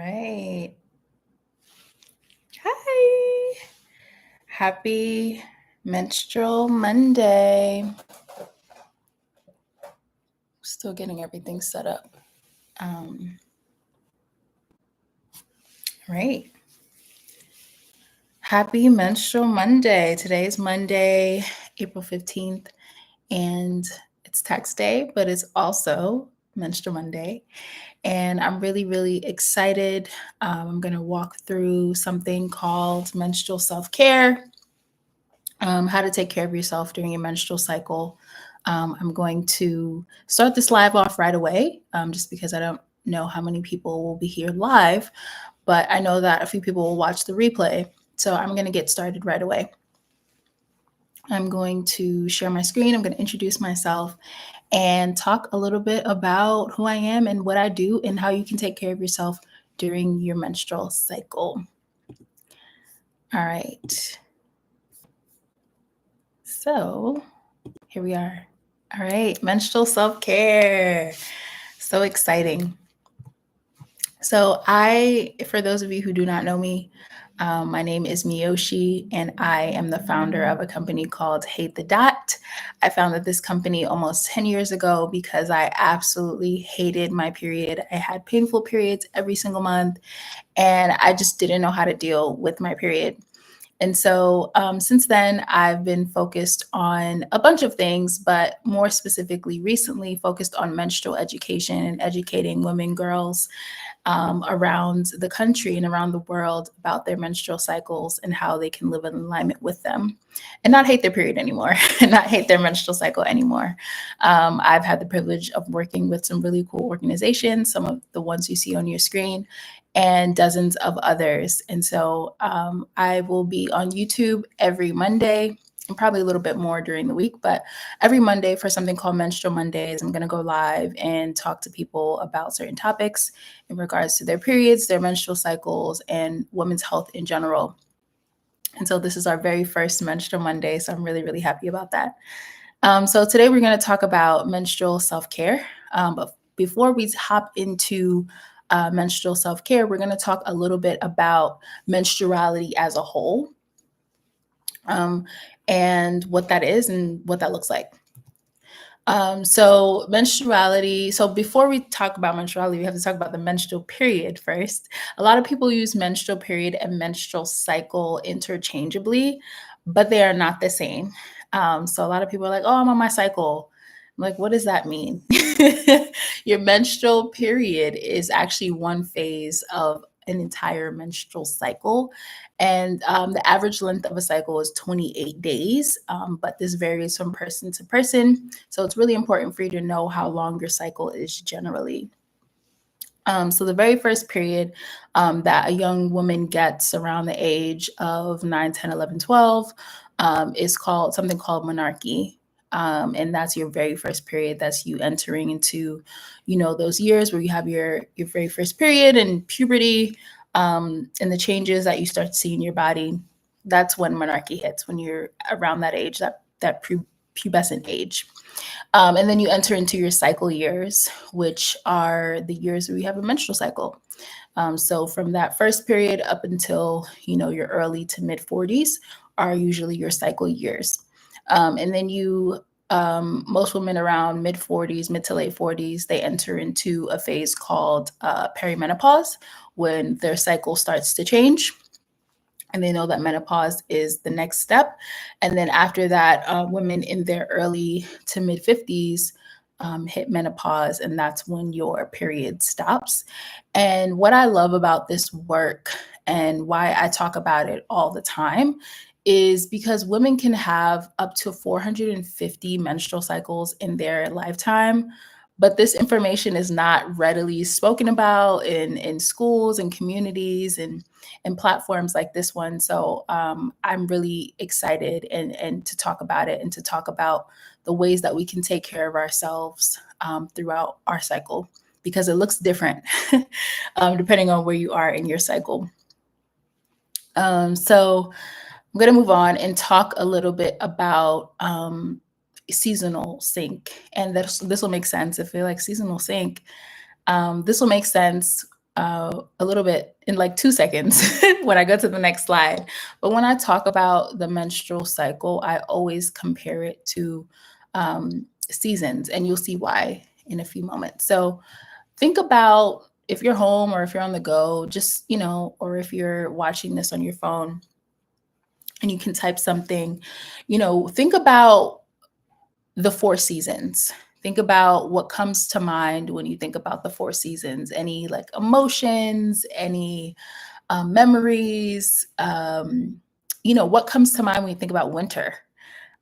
right. Hi. Happy Menstrual Monday. Still getting everything set up. Right. Happy Menstrual Monday. Today's Monday, April 15th, and it's tax day, but it's also Menstrual Monday. And I'm really, really excited. I'm going to walk through something called menstrual self care. How to take care of yourself during your menstrual cycle. I'm going to start this live off right away, just because I don't know how many people will be here live, but I know that a few people will watch the replay. So I'm going to get started right away. I'm going to share my screen. I'm going to introduce myself and talk a little bit about who I am and what I do and how you can take care of yourself during your menstrual cycle. All right. So here we are. All right, menstrual self-care. So exciting. So for those of you who do not know me, my name is Miyoshi, and I am the founder of a company called Hate the Dot. I founded this company almost 10 years ago because I absolutely hated my period. I had painful periods every single month, and I just didn't know how to deal with my period. And so since then, I've been focused on a bunch of things, but more specifically recently focused on menstrual education and educating women, girls around the country and around the world about their menstrual cycles and how they can live in alignment with them and not hate their period anymore and not hate their menstrual cycle anymore. I've had the privilege of working with some really cool organizations, some of the ones you see on your screen, and dozens of others. And so I will be on YouTube every Monday and probably a little bit more during the week, but every Monday for something called Menstrual Mondays, I'm going to go live and talk to people about certain topics in regards to their periods, their menstrual cycles, and women's health in general. And so this is our very first Menstrual Monday, so I'm really, really happy about that. So today we're going to talk about menstrual self-care. But before we hop into menstrual self-care, we're going to talk a little bit about menstruality as a whole, and what that is and what that looks like. So menstruality. So before we talk about menstruality, we have to talk about the menstrual period first. A lot of people use menstrual period and menstrual cycle interchangeably, but they are not the same. So a lot of people are like, "Oh, I'm on my cycle." I'm like, what does that mean? Your menstrual period is actually one phase of an entire menstrual cycle. And the average length of a cycle is 28 days, but this varies from person to person. So it's really important for you to know how long your cycle is generally. So the very first period that a young woman gets around the age of 9, 10, 11, 12 is called something called menarche. And that's your very first period. That's you entering into, those years where you have your very first period and puberty, and the changes that you start to see in your body. That's when menarche hits, when you're around that age, that pubescent age. And then you enter into your cycle years, which are the years where you have a menstrual cycle. So from that first period up until, your early to mid 40s are usually your cycle years. And then most women around mid 40s, mid to late 40s, they enter into a phase called perimenopause, when their cycle starts to change. And they know that menopause is the next step. And then after that, women in their early to mid 50s hit menopause, and that's when your period stops. And what I love about this work and why I talk about it all the time is because women can have up to 450 menstrual cycles in their lifetime. But this information is not readily spoken about in schools and communities and platforms like this one. So I'm really excited and to talk about it and to talk about the ways that we can take care of ourselves throughout our cycle, because it looks different depending on where you are in your cycle. So I'm going to move on and talk a little bit about seasonal sync. And this will make sense if you're like seasonal sync. This will make sense a little bit in like 2 seconds when I go to the next slide. But when I talk about the menstrual cycle, I always compare it to seasons, and you'll see why in a few moments. So think about if you're home or if you're on the go, just, or if you're watching this on your phone and you can type something, think about the four seasons. Think about what comes to mind when you think about the four seasons. Any like emotions, any memories. What comes to mind when you think about winter?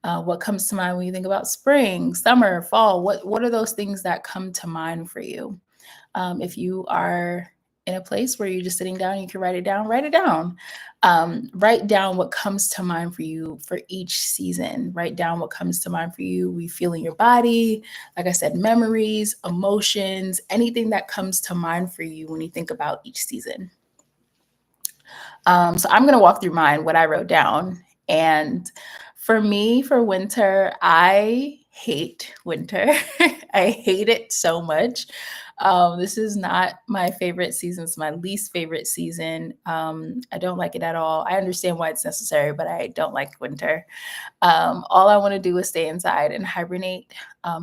What comes to mind when you think about spring, summer, fall? What are those things that come to mind for you? If you are in a place where you're just sitting down, you can write it down, write it down. Write down what comes to mind for you for each season. Write down what comes to mind for you. We feel in your body. Like I said, memories, emotions, anything that comes to mind for you when you think about each season. So I'm going to walk through mine, what I wrote down. And for me, for winter, I hate winter. I hate it so much. This is not my favorite season. It's my least favorite season. I don't like it at all. I understand why it's necessary, but I don't like winter. All I want to do is stay inside and hibernate.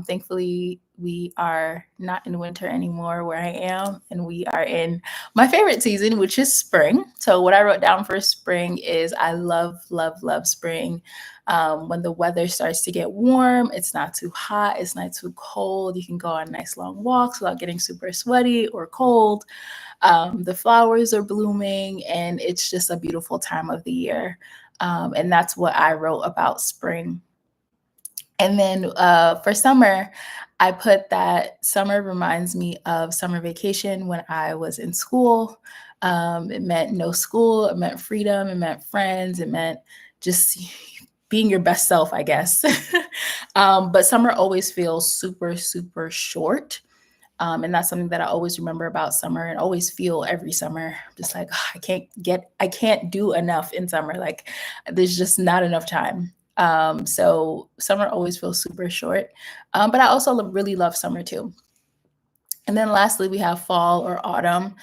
Thankfully, we are not in winter anymore where I am, and we are in my favorite season, which is spring. So, what I wrote down for spring is I love, love, love spring. When the weather starts to get warm, it's not too hot, it's not too cold. You can go on nice long walks without getting super sweaty or cold. The flowers are blooming, and it's just a beautiful time of the year. And that's what I wrote about spring. And then for summer, I put that summer reminds me of summer vacation when I was in school. It meant no school, it meant freedom, it meant friends, it meant just being your best self, I guess. But summer always feels super, super short. And that's something that I always remember about summer and always feel every summer. Just like, I can't do enough in summer. Like there's just not enough time. So summer always feels super short. But I also really love summer too. And then lastly, we have fall or autumn.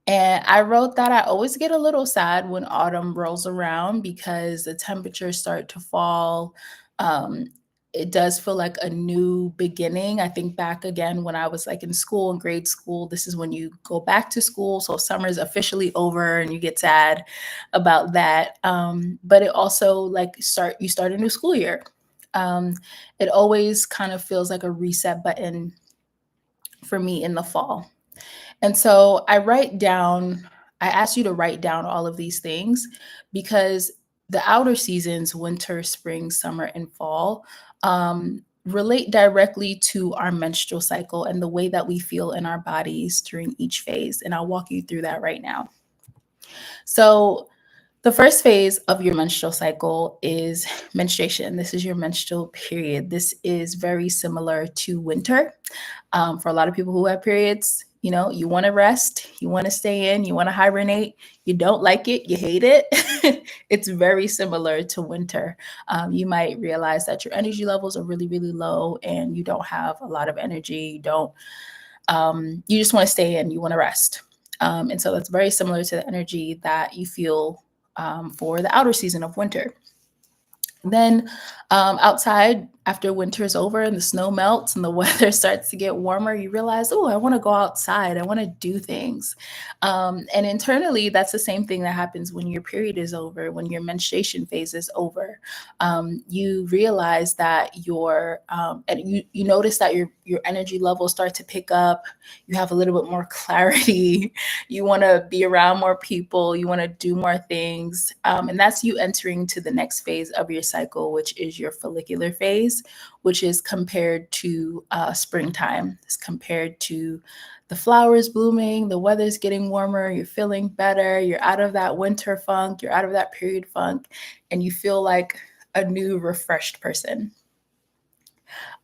And I wrote that I always get a little sad when autumn rolls around because the temperatures start to fall. Um, it does feel like a new beginning. I think back again when I was like in school, in grade school, this is when you go back to school. So summer is officially over and you get sad about that. But it also you start a new school year. Um, it always kind of feels like a reset button for me in the fall. And so I asked you to write down all of these things because the outer seasons, winter, spring, summer, and fall, relate directly to our menstrual cycle and the way that we feel in our bodies during each phase. And I'll walk you through that right now. So, the first phase of your menstrual cycle is menstruation. This is your menstrual period. This is very similar to winter. For a lot of people who have periods, you want to rest, you want to stay in, you want to hibernate, you don't like it, you hate it. It's very similar to winter. You might realize that your energy levels are really, really low and you don't have a lot of energy. You just want to stay in, you want to rest. And so that's very similar to the energy that you feel for the outer season of winter. Then outside, after winter is over and the snow melts and the weather starts to get warmer, you realize, oh, I want to go outside. I want to do things. And internally, that's the same thing that happens when your period is over, when your menstruation phase is over. You realize that you notice that your energy levels start to pick up. You have a little bit more clarity. You want to be around more people. You want to do more things. And that's you entering to the next phase of your cycle, which is your follicular phase, which is compared to springtime. It's compared to the flowers blooming, the weather's getting warmer, you're feeling better, you're out of that winter funk, you're out of that period funk, and you feel like a new, refreshed person.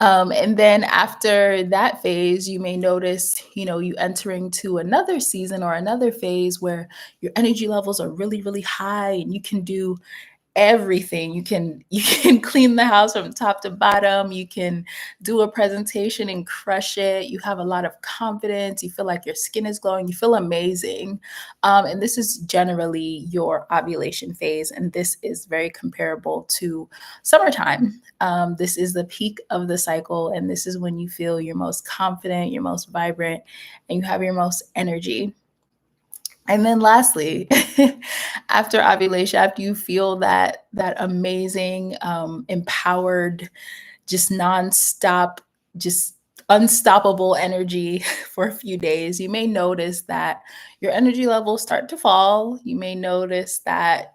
And then after that phase, you may notice, you entering to another season or another phase where your energy levels are really, really high and you can do everything. You can clean the house from top to bottom. You can do a presentation and crush it. You have a lot of confidence. You feel like your skin is glowing. You feel amazing. And this is generally your ovulation phase, and this is very comparable to summertime. This is the peak of the cycle, and this is when you feel your most confident, your most vibrant, and you have your most energy. And then lastly, after ovulation, after you feel that amazing, empowered, just nonstop, just unstoppable energy for a few days, you may notice that your energy levels start to fall. You may notice that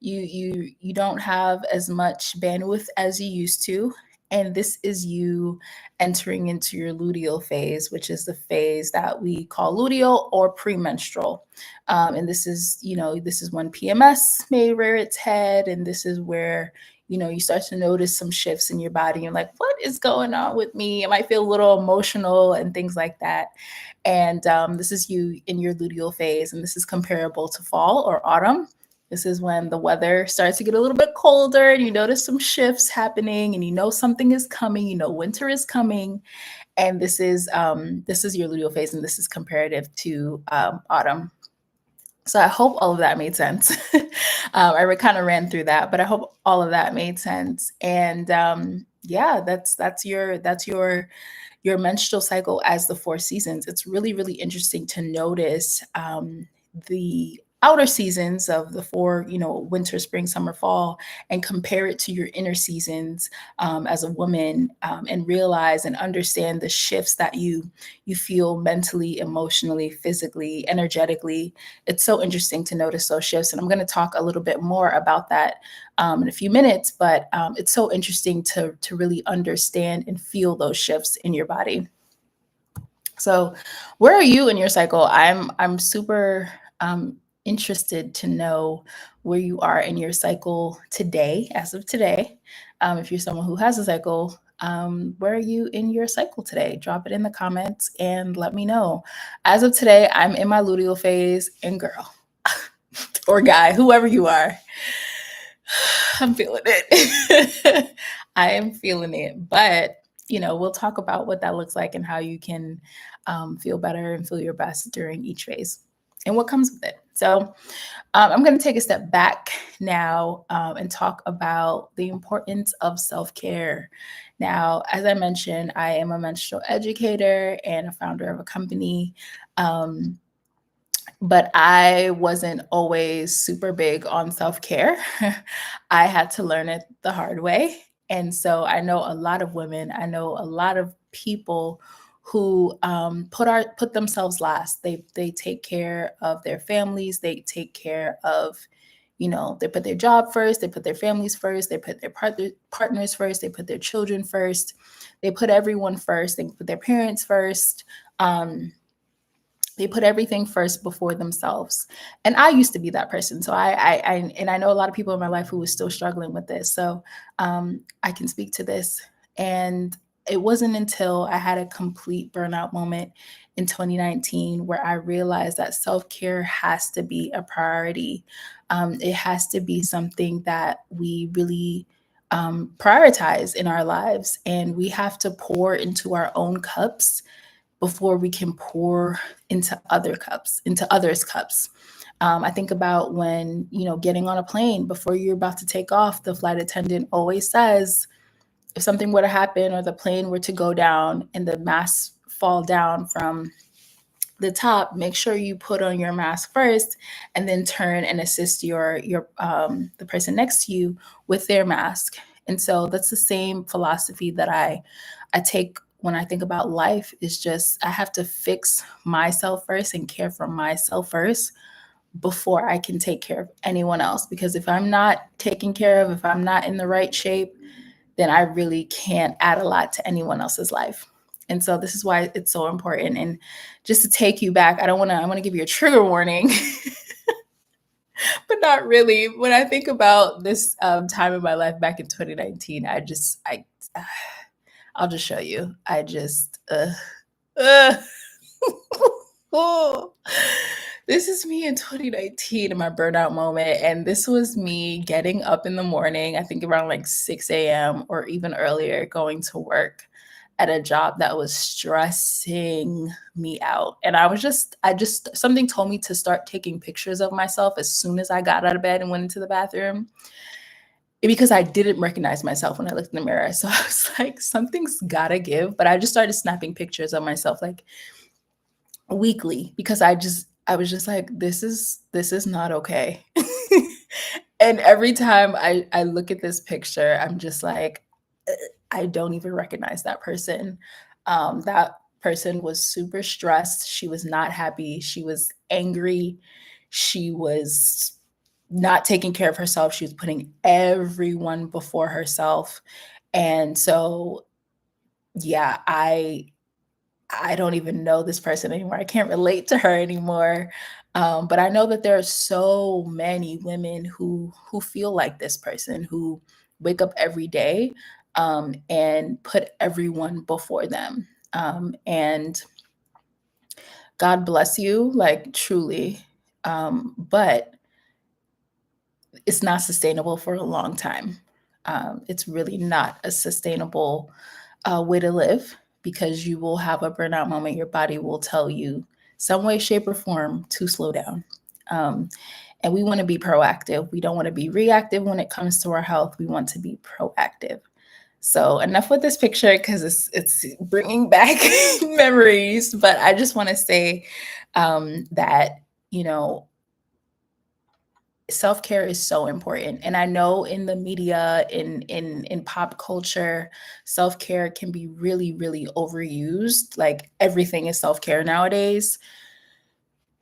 you don't have as much bandwidth as you used to, and this is you entering into your luteal phase, which is the phase that we call luteal or premenstrual. And this is, this is when PMS may rear its head, and this is where you start to notice some shifts in your body. You're like, what is going on with me? I might feel a little emotional and things like that. And this is you in your luteal phase, and this is comparable to fall or autumn. This is when the weather starts to get a little bit colder and you notice some shifts happening, and you know something is coming, winter is coming. And this is your luteal phase, and this is comparative to autumn. So I hope all of that made sense. I kind of ran through that, but I hope all of that made sense. And yeah, that's your menstrual cycle as the four seasons. It's really, really interesting to notice the outer seasons of the four, winter, spring, summer, fall, and compare it to your inner seasons as a woman, and realize and understand the shifts that you feel mentally, emotionally, physically, energetically. It's so interesting to notice those shifts. And I'm going to talk a little bit more about that in a few minutes, but it's so interesting to really understand and feel those shifts in your body. So, where are you in your cycle? I'm super interested to know where you are in your cycle today, as of today. If you're someone who has a cycle, where are you in your cycle today? Drop it in the comments and let me know. As of today, I'm in my luteal phase, and girl or guy, whoever you are, I'm feeling it. I am feeling it. But, we'll talk about what that looks like and how you can feel better and feel your best during each phase and what comes with it. So, I'm going to take a step back now and talk about the importance of self care. Now, as I mentioned, I am a menstrual educator and a founder of a company. But I wasn't always super big on self care. I had to learn it the hard way. And so I know a lot of women, I know a lot of people who put themselves last. They take care of their families. They take care of, they put their job first. They put their families first. They put their partners first. They put their children first. They put everyone first. They put their parents first. They put everything first before themselves. And I used to be that person. So I know a lot of people in my life who was still struggling with this. So I can speak to this. And it wasn't until I had a complete burnout moment in 2019 where I realized that self-care has to be a priority. It has to be something that we really prioritize in our lives. And we have to pour into our own cups before we can pour into others' cups. I think about when, getting on a plane before you're about to take off, the flight attendant always says, if something were to happen or the plane were to go down and the masks fall down from the top, make sure you put on your mask first and then turn and assist the person next to you with their mask. And so that's the same philosophy that I take when I think about life. Is just I have to fix myself first and care for myself first before I can take care of anyone else. Because if I'm not taken care of, if I'm not in the right shape, then I really can't add a lot to anyone else's life. And so this is why it's so important. And just to take you back, I want to give you a trigger warning, but not really. When I think about this time in my life back in 2019, I'll just show you. uh, This is me in 2019 in my burnout moment. And this was me getting up in the morning, I think around like 6 a.m. or even earlier, going to work at a job that was stressing me out. And something told me to start taking pictures of myself as soon as I got out of bed and went into the bathroom because I didn't recognize myself when I looked in the mirror. So I was like, something's gotta give. But I just started snapping pictures of myself like weekly because I was just like, this is not okay. And every time I look at this picture, I'm just like, I don't even recognize that person. That person was super stressed. She was not happy. She was angry. She was not taking care of herself. She was putting everyone before herself. And so, yeah, I don't even know this person anymore. I can't relate to her anymore. But I know that there are so many women who feel like this person, who wake up every day and put everyone before them. And God bless you, like truly. But it's not sustainable for a long time. It's really not a sustainable way to live because you will have a burnout moment. Your body will tell you, some way, shape, or form, to slow down. Um, and we want to be proactive. We don't want to be reactive when it comes to our health. We want to be proactive. So enough with this picture because it's bringing back memories. But I just want to say that you know self-care is so important, and I know in the media, in pop culture, self-care can be really really overused. Like everything is self-care nowadays,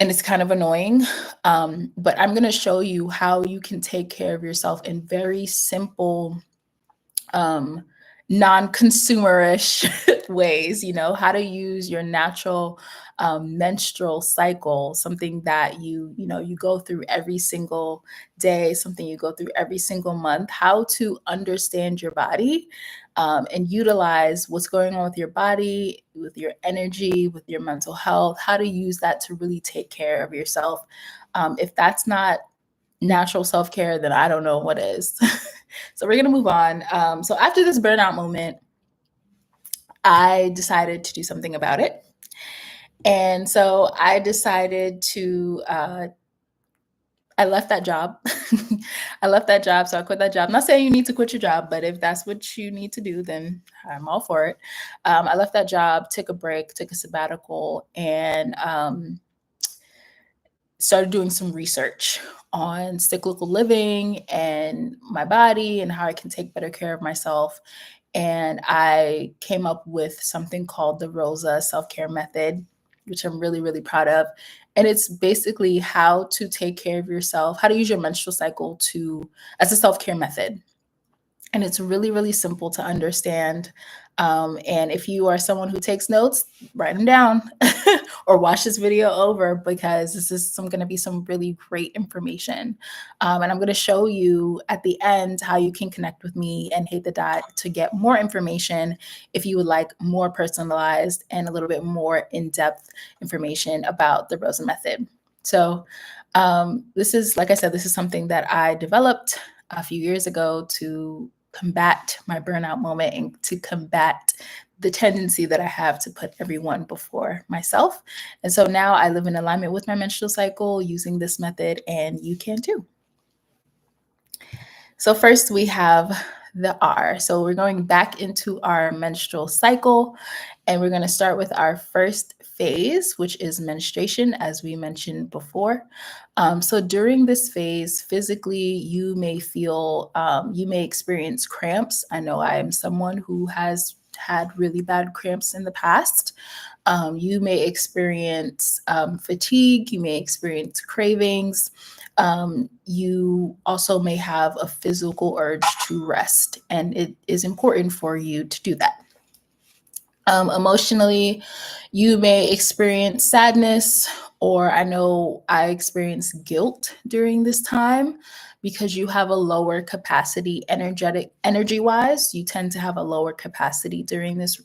and it's kind of annoying. But I'm going to show you how you can take care of yourself in very simple, um, non-consumerish ways. How to use your natural menstrual cycle, something that you go through every single day, something you go through every single month. How to understand your body and utilize what's going on with your body, with your energy, with your mental health. How to use that to really take care of yourself. If that's not natural self-care, then I don't know what is. So we're going to move on. So after this burnout moment, I decided to do something about it. And so I decided to, I left that job. I left that job. So I quit that job. I'm not saying you need to quit your job, but if that's what you need to do, then I'm all for it. I left that job, took a break, took a sabbatical, and started doing some research on cyclical living and my body and how I can take better care of myself. And I came up with something called the Rosa Self Care Method, which I'm really, really proud of. And it's basically how to take care of yourself, how to use your menstrual cycle as a self care method. And it's really, really simple to understand. And if you are someone who takes notes, write them down or watch this video over because this is going to be some really great information. And I'm going to show you at the end how you can connect with me and Hate the Dot to get more information if you would like more personalized and a little bit more in-depth information about the Rosa method. So this is, like I said, this is something that I developed a few years ago to combat my burnout moment and to combat the tendency that I have to put everyone before myself. And so now I live in alignment with my menstrual cycle using this method, and you can too. So first we have the R. So we're going back into our menstrual cycle, and we're going to start with our first phase, which is menstruation, as we mentioned before. So during this phase, physically, you may experience cramps. I know I am someone who has had really bad cramps in the past. You may experience fatigue, you may experience cravings. You also may have a physical urge to rest, and it is important for you to do that. Emotionally, you may experience sadness, or I know I experience guilt during this time because you have a lower capacity energy wise. You tend to have a lower capacity during this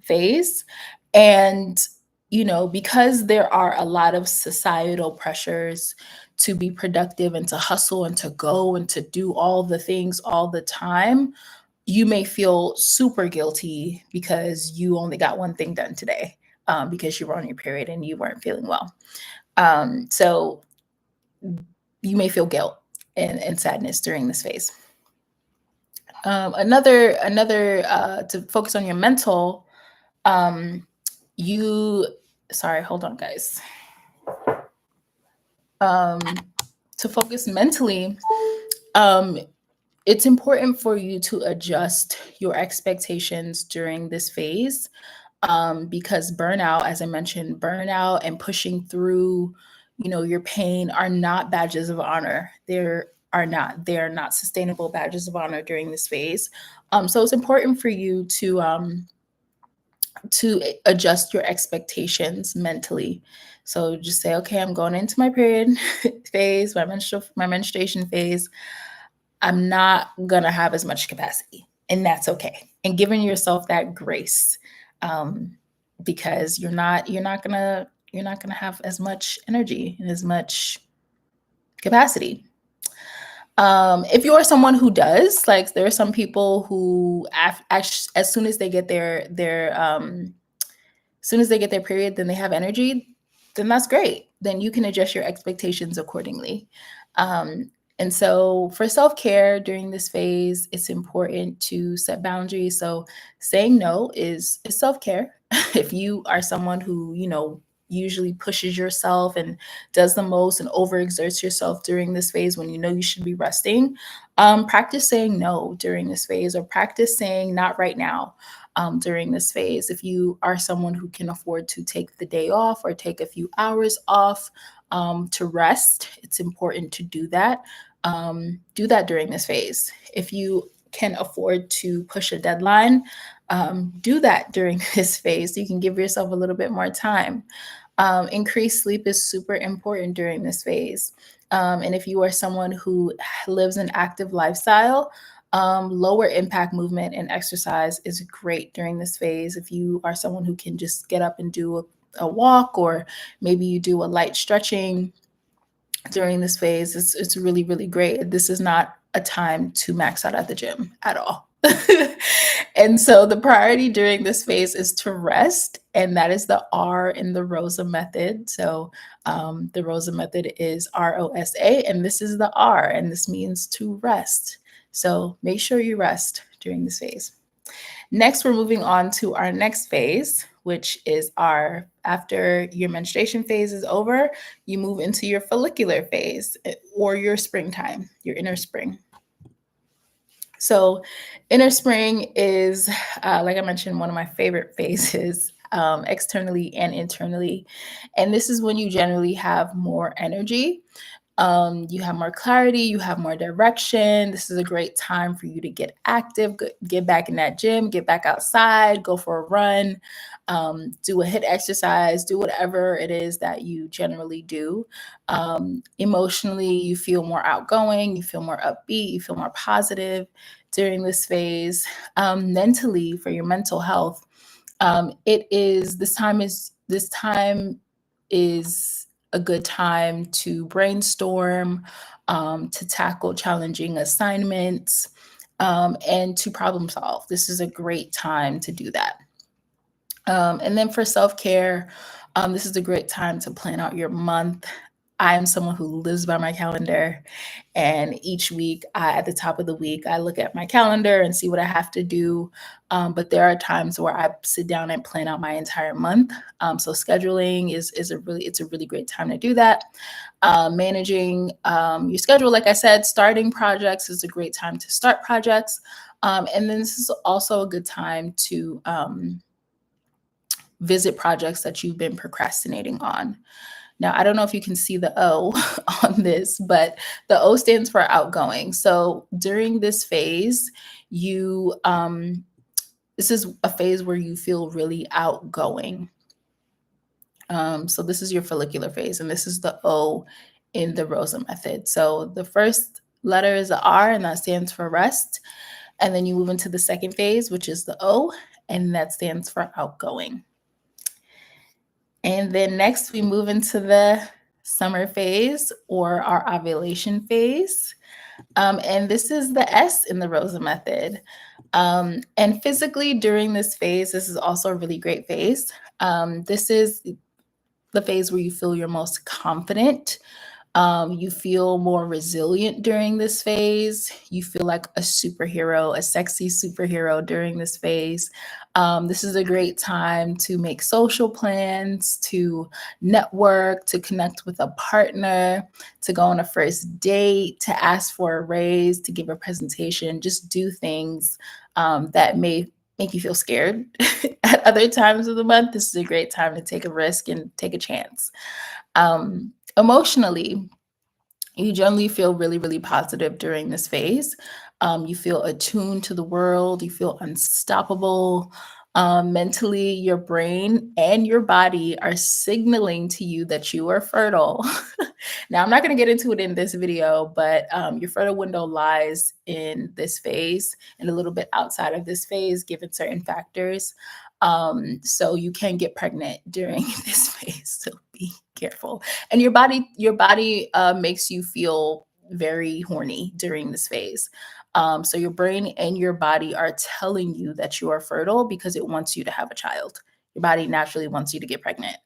phase. And because there are a lot of societal pressures to be productive and to hustle and to go and to do all the things all the time, you may feel super guilty because you only got one thing done today, because you were on your period and you weren't feeling well. So you may feel guilt and sadness during this phase. Another to focus on your mental, you sorry, hold on, guys. To focus mentally, it's important for you to adjust your expectations during this phase, because burnout, as I mentioned, burnout and pushing through, your pain are not badges of honor. They are not sustainable badges of honor during this phase. So it's important for you to adjust your expectations mentally. So just say, okay, I'm going into my period phase, my menstruation phase. I'm not gonna have as much capacity, and that's okay. And giving yourself that grace, because you're not gonna have as much energy and as much capacity. If you're someone who does, like, there are some people who, as soon as they get as soon as they get their period, then they have energy, then that's great. Then you can adjust your expectations accordingly. Um, and so for self care during this phase, it's important to set boundaries. So saying no is self care. If you are someone who, usually pushes yourself and does the most and overexerts yourself during this phase when you know you should be resting, practice saying no during this phase, or practice saying not right now during this phase. If you are someone who can afford to take the day off or take a few hours off to rest, it's important to do that. Do that during this phase. If you can afford to push a deadline, do that during this phase. So you can give yourself a little bit more time. Increased sleep is super important during this phase. And if you are someone who lives an active lifestyle, lower impact movement and exercise is great during this phase. If you are someone who can just get up and do a walk, or maybe you do a light stretching during this phase, it's really, really great. This is not a time to max out at the gym at all. And so the priority during this phase is to rest, and that is the R in the ROSA method. So the ROSA method is ROSA, and this is the R, and this means to rest. So make sure you rest during this phase. Next, we're moving on to our next phase, which is after your menstruation phase is over, you move into your follicular phase, or your springtime, your inner spring. So inner spring is, like I mentioned, one of my favorite phases, externally and internally. And this is when you generally have more energy. You have more clarity, you have more direction. This is a great time for you to get active, get back in that gym, get back outside, go for a run, do a HIIT exercise, do whatever it is that you generally do. Emotionally, you feel more outgoing, you feel more upbeat, you feel more positive during this phase. Mentally, for your mental health, this time is a good time to brainstorm, to tackle challenging assignments, and to problem solve. This is a great time to do that. And then for self care, this is a great time to plan out your month. I am someone who lives by my calendar, and each week, at the top of the week, I look at my calendar and see what I have to do. But there are times where I sit down and plan out my entire month. So scheduling is a really great time to do that. Managing your schedule, like I said, starting projects is a great time to start projects. And then this is also a good time to visit projects that you've been procrastinating on. Now, I don't know if you can see the O on this, but the O stands for outgoing. So during this phase, this is a phase where you feel really outgoing. So this is your follicular phase, and this is the O in the ROSA method. So the first letter is the R, and that stands for rest. And then you move into the second phase, which is the O, and that stands for outgoing. And then next we move into the summer phase or our ovulation phase. And this is the S in the Rosa method. And physically during this phase, this is also a really great phase. This is the phase where you feel your most confident. You feel more resilient during this phase. You feel like a superhero, a sexy superhero during this phase. This is a great time to make social plans, to network, to connect with a partner, to go on a first date, to ask for a raise, to give a presentation, just do things that may make you feel scared at other times of the month. This is a great time to take a risk and take a chance. Emotionally, you generally feel really, really positive during this phase. You feel attuned to the world, you feel unstoppable. Mentally, your brain and your body are signaling to you that you are fertile. Now, I'm not going to get into it in this video, but your fertile window lies in this phase and a little bit outside of this phase, given certain factors. So you can get pregnant during this phase. So be careful. And your body makes you feel very horny during this phase. So your brain and your body are telling you that you are fertile because it wants you to have a child. Your body naturally wants you to get pregnant.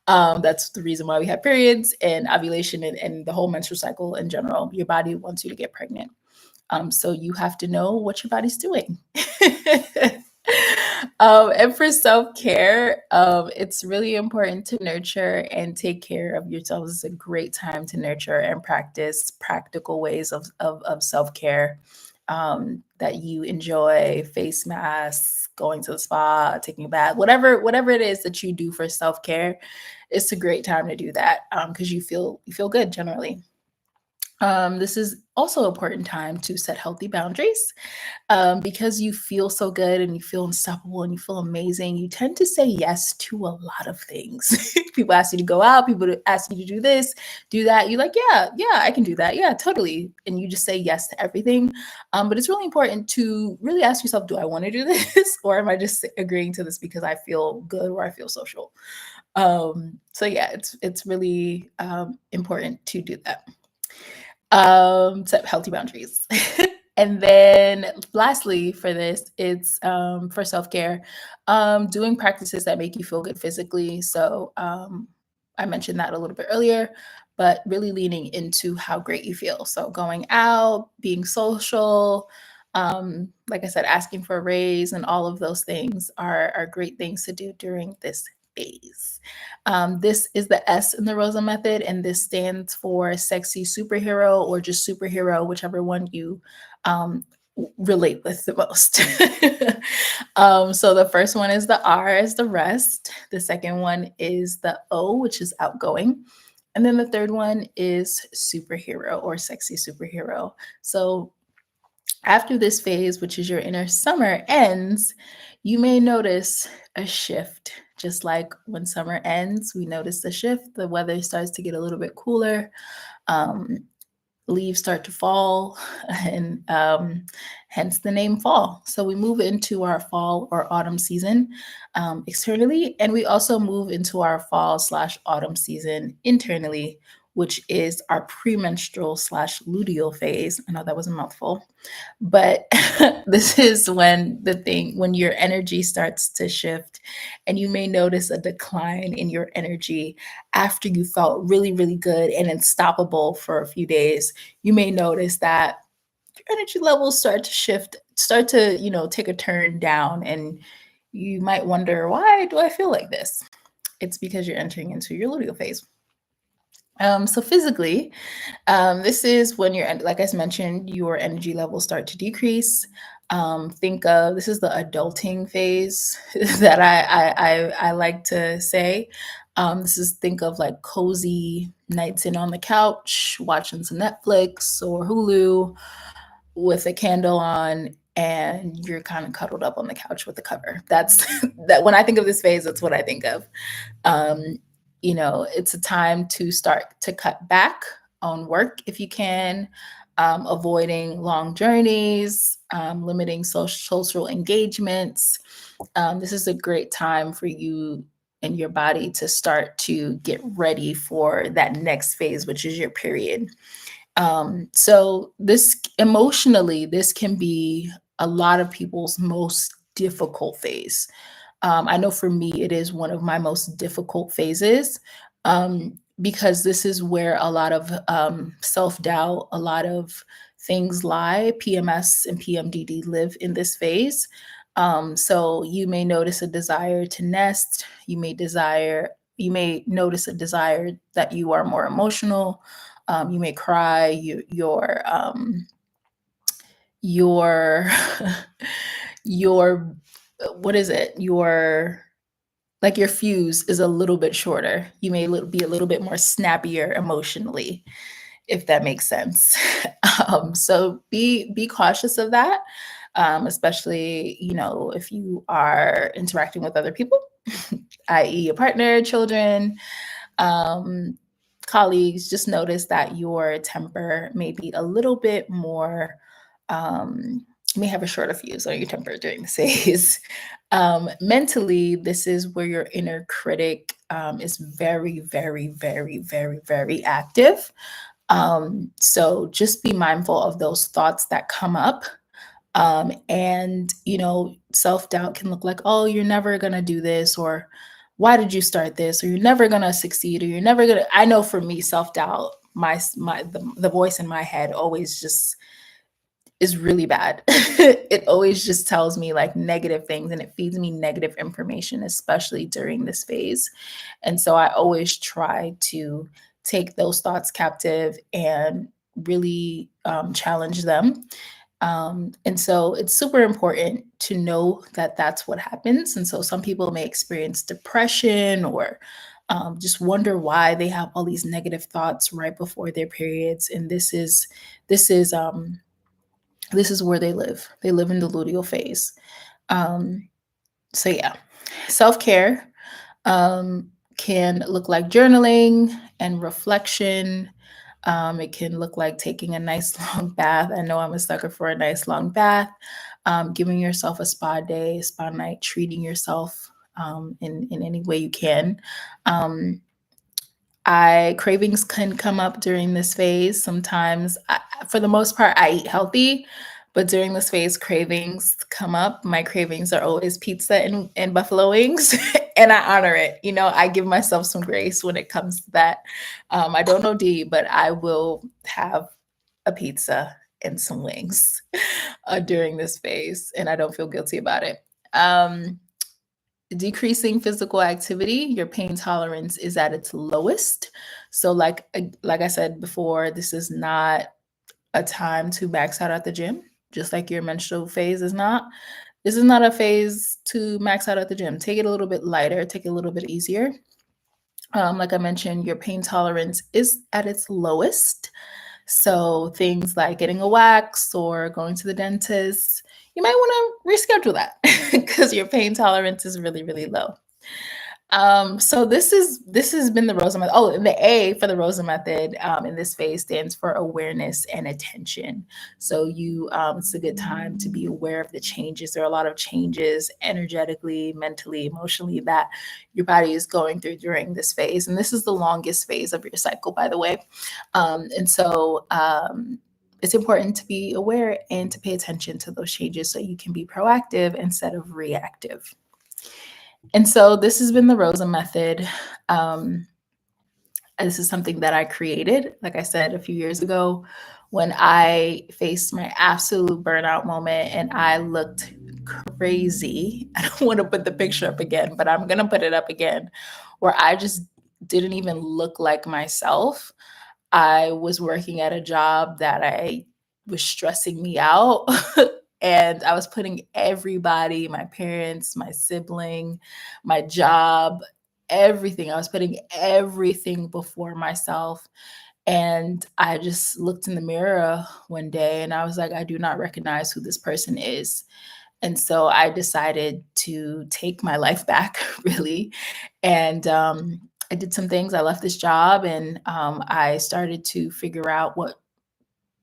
That's the reason why we have periods and ovulation and the whole menstrual cycle in general. Your body wants you to get pregnant. So you have to know what your body's doing. And for self care, it's really important to nurture and take care of yourselves. It's a great time to nurture and practice practical ways of self care that you enjoy: face masks, going to the spa, taking a bath, whatever it is that you do for self care. It's a great time to do that because you feel good generally. This is also an important time to set healthy boundaries because you feel so good and you feel unstoppable and you feel amazing. You tend to say yes to a lot of things. People ask you to go out, people ask you to do this, do that. You're like, yeah, I can do that. Yeah, totally. And you just say yes to everything. But it's really important to really ask yourself, do I want to do this? Or am I just agreeing to this because I feel good or I feel social? So yeah, it's really important to do that. Set healthy boundaries. And then lastly for this, it's for self-care, doing practices that make you feel good physically. So I mentioned that a little bit earlier, but really leaning into how great you feel. So going out, being social, like I said, asking for a raise and all of those things are great things to do during this phase. This is the S in the Rosa method, and this stands for sexy superhero or just superhero, whichever one you um, relate with the most. So the first one is the R is the rest. The second one is the O, which is outgoing. And then the third one is superhero or sexy superhero. So after this phase, which is your inner summer, ends, you may notice a shift. Just like when summer ends, we notice the shift. The weather starts to get a little bit cooler. Um, Leaves start to fall, and hence the name fall. So we move into our fall or autumn season externally, and we also move into our fall slash autumn season internally, which is our premenstrual slash luteal phase. I know that was a mouthful, but this is when your energy starts to shift, and you may notice a decline in your energy after you felt really, really good and unstoppable for a few days. You may notice that your energy levels start to shift, start to, take a turn down, and you might wonder, why do I feel like this? It's because you're entering into your luteal phase. So physically, this is when like I mentioned, your energy levels start to decrease. Think of this is the adulting phase that I like to say. This is think of like cozy nights in on the couch, watching some Netflix or Hulu with a candle on, and you're kind of cuddled up on the couch with the cover. That's that. When I think of this phase, that's what I think of. Um, it's a time to start to cut back on work if you can, avoiding long journeys, limiting social engagements. This is a great time for you in your body to start to get ready for that next phase, which is your period. So this emotionally, this can be a lot of people's most difficult phase. I know for me, it is one of my most difficult phases, because this is where a lot of self doubt, a lot of things lie. PMS and PMDD live in this phase. So you may notice a desire to nest. You may notice a desire that you are more emotional. You may cry. Your your what is it? Your fuse is a little bit shorter. You may be a little bit more snappier emotionally, if that makes sense. So be cautious of that, especially if you are interacting with other people, i.e., a partner, children, um, colleagues. Just notice that your temper may be a little bit more. You may have a shorter fuse on your temper during the phase. Mentally, this is where your inner critic is very, very, very, very, very active. So just be mindful of those thoughts that come up. And, self doubt can look like, oh, you're never going to do this, or why did you start this, or you're never going to succeed, or you're never going to. I know for me, self doubt, the voice in my head always just is really bad. It always just tells me like negative things, and it feeds me negative information, especially during this phase. And so I always try to take those thoughts captive and really challenge them. And so it's super important to know that that's what happens. And so some people may experience depression, or just wonder why they have all these negative thoughts right before their periods. And this is um, this is where they live. They live in the luteal phase. Um, so yeah, self care can look like journaling and reflection. It can look like taking a nice long bath. I know I'm a sucker for a nice long bath. Giving yourself a spa day, spa night, treating yourself in any way you can. Um, I cravings can come up during this phase. Sometimes, for the most part, I eat healthy, but during this phase, cravings come up. My cravings are always pizza and buffalo wings, and I honor it. I give myself some grace when it comes to that. I don't OD, but I will have a pizza and some wings during this phase, and I don't feel guilty about it. Um, Decreasing physical activity, your pain tolerance is at its lowest. So like I said before, this is not a time to max out at the gym, just like your menstrual phase is not. This is not a phase to max out at the gym. Take it a little bit lighter, take it a little bit easier. Like I mentioned, your pain tolerance is at its lowest. So things like getting a wax or going to the dentist, you might want to reschedule that because your pain tolerance is really, really low. So this has been the Rosa method. Oh, and the A for the Rosa method in this phase stands for awareness and attention. So it's a good time to be aware of the changes. There are a lot of changes energetically, mentally, emotionally that your body is going through during this phase. And this is the longest phase of your cycle, by the way. And so it's important to be aware and to pay attention to those changes so you can be proactive instead of reactive. And so this has been the Rosa method. Um, this is something that I created, like I said, a few years ago when I faced my absolute burnout moment and I looked crazy. I don't want to put the picture up again, but I'm going to put it up again, where I just didn't even look like myself. I was working at a job that I was stressing me out. And I was putting everybody, my parents, my sibling, my job, everything. I was putting everything before myself. And I just looked in the mirror one day and I was like, I do not recognize who this person is. And so I decided to take my life back, really. And I did some things. I left this job and I started to figure out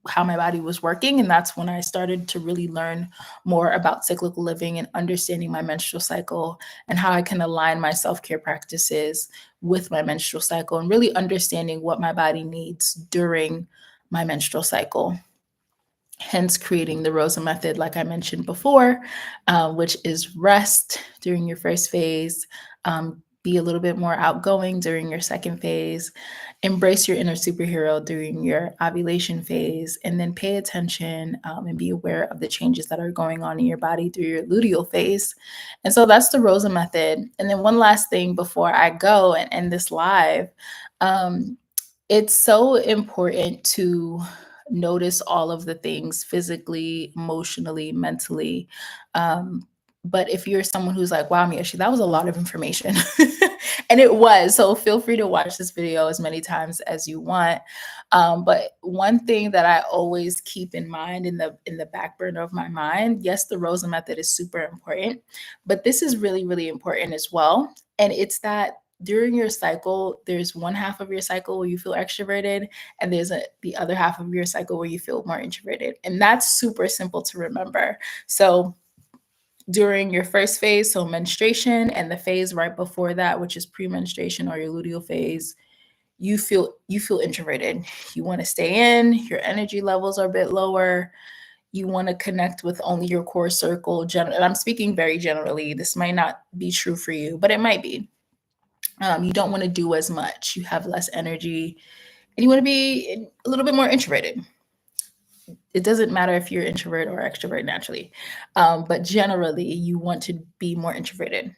how my body was working. And that's when I started to really learn more about cyclical living and understanding my menstrual cycle and how I can align my self-care practices with my menstrual cycle and really understanding what my body needs during my menstrual cycle. Hence creating the Rosa method, like I mentioned before, which is rest during your first phase, be a little bit more outgoing during your second phase, embrace your inner superhero during your ovulation phase, and then pay attention and be aware of the changes that are going on in your body through your luteal phase. And so that's the Rosa method. And then one last thing before I go and end this live. Um, it's so important to notice all of the things physically, emotionally, mentally. Um, but if you're someone who's like, wow, Miyoshi, that was a lot of information. And it was. So feel free to watch this video as many times as you want. But one thing that I always keep in mind in the back burner of my mind, yes, the Rosa method is super important, but this is really, really important as well. And it's that during your cycle, there's one half of your cycle where you feel extroverted, and there's the other half of your cycle where you feel more introverted. And that's super simple to remember. So during your first phase, so menstruation, and the phase right before that, which is pre-menstruation or your luteal phase, you feel introverted. You want to stay in, your energy levels are a bit lower. You want to connect with only your core circle. And I'm speaking very generally. This might not be true for you, but it might be. You don't want to do as much. You have less energy, and you want to be a little bit more introverted. It doesn't matter if you're introvert or extrovert naturally, but generally, you want to be more introverted.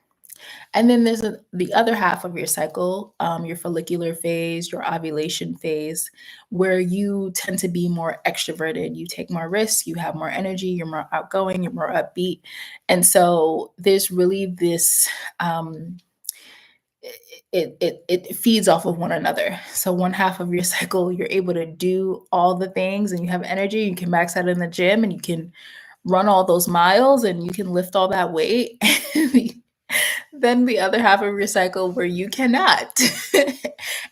And then there's the other half of your cycle, your follicular phase, your ovulation phase, where you tend to be more extroverted. You take more risks, you have more energy, you're more outgoing, you're more upbeat. And so there's really this. It feeds off of one another. So one half of your cycle, you're able to do all the things and you have energy. You can max out in the gym and you can run all those miles and you can lift all that weight. Then the other half of your cycle where you cannot.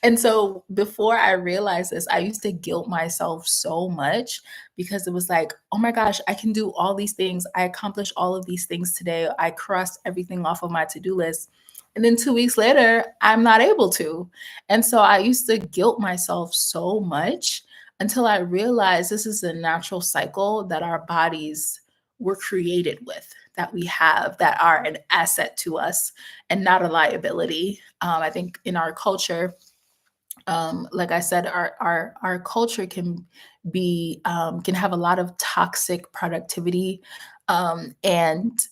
And so before I realized this, I used to guilt myself so much because it was like, oh my gosh, I can do all these things. I accomplished all of these things today. I crossed everything off of my to-do list. And then 2 weeks later, I'm not able to. And so I used to guilt myself so much until I realized this is a natural cycle that our bodies were created with, that we have, that are an asset to us and not a liability. I think in our culture, like I said, our culture can have a lot of toxic productivity, and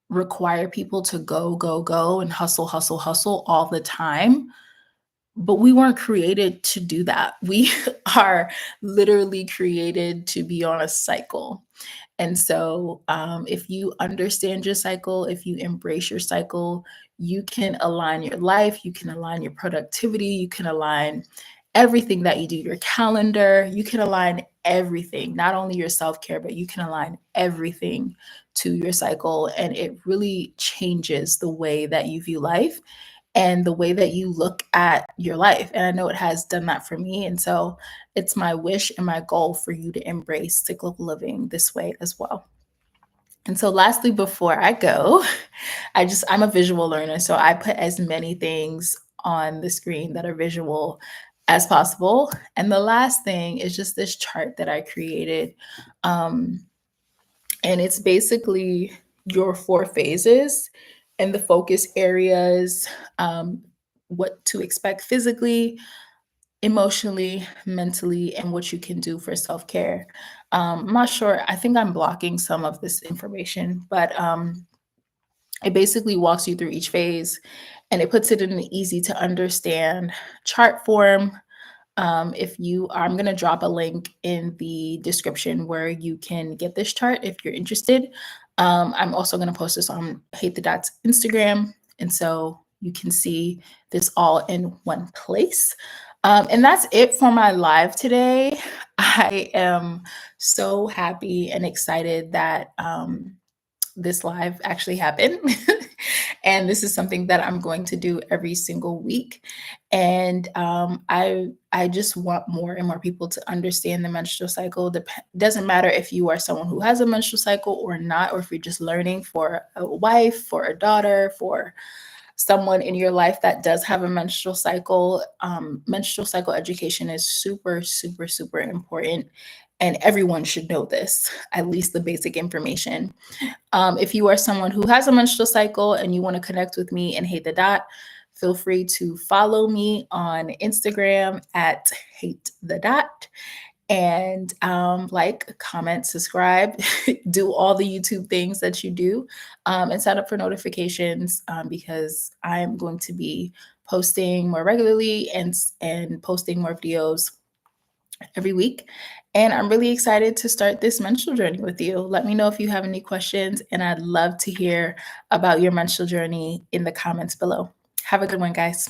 require people to go, go, go and hustle, hustle, hustle all the time. But we weren't created to do that. We are literally created to be on a cycle. And so, if you understand your cycle, if you embrace your cycle, you can align your life, you can align your productivity, you can align everything that you do, your calendar, you can align everything, not only your self care, but you can align everything to your cycle. And it really changes the way that you view life and the way that you look at your life. And I know it has done that for me. And so it's my wish and my goal for you to embrace cyclical living this way as well. And so lastly, before I go, I'm a visual learner. So I put as many things on the screen that are visual as possible. And the last thing is just this chart that I created. Um, and it's basically your 4 phases and the focus areas, what to expect physically, emotionally, mentally, and what you can do for self-care. I'm not sure. I think I'm blocking some of this information, but it basically walks you through each phase and it puts it in an easy to understand chart form. If you are, I'm going to drop a link in the description where you can get this chart if you're interested. I'm also going to post this on Hate the Dots Instagram. And so you can see this all in one place. And that's it for my live today. I am so happy and excited that this live actually happened. And this is something that I'm going to do every single week. And I just want more and more people to understand the menstrual cycle. Doesn't matter if you are someone who has a menstrual cycle or not, or if you're just learning for a wife, for a daughter, for someone in your life that does have a menstrual cycle. Menstrual cycle education is super, super, super important. And everyone should know this, at least the basic information. If you are someone who has a menstrual cycle and you want to connect with me and Hate the Dot, feel free to follow me on Instagram at Hate the Dot, and like, comment, subscribe, do all the YouTube things that you do, and set up for notifications, because I'm going to be posting more regularly and posting more videos every week. And I'm really excited to start this menstrual journey with you. Let me know if you have any questions, and I'd love to hear about your menstrual journey in the comments below. Have a good one, guys.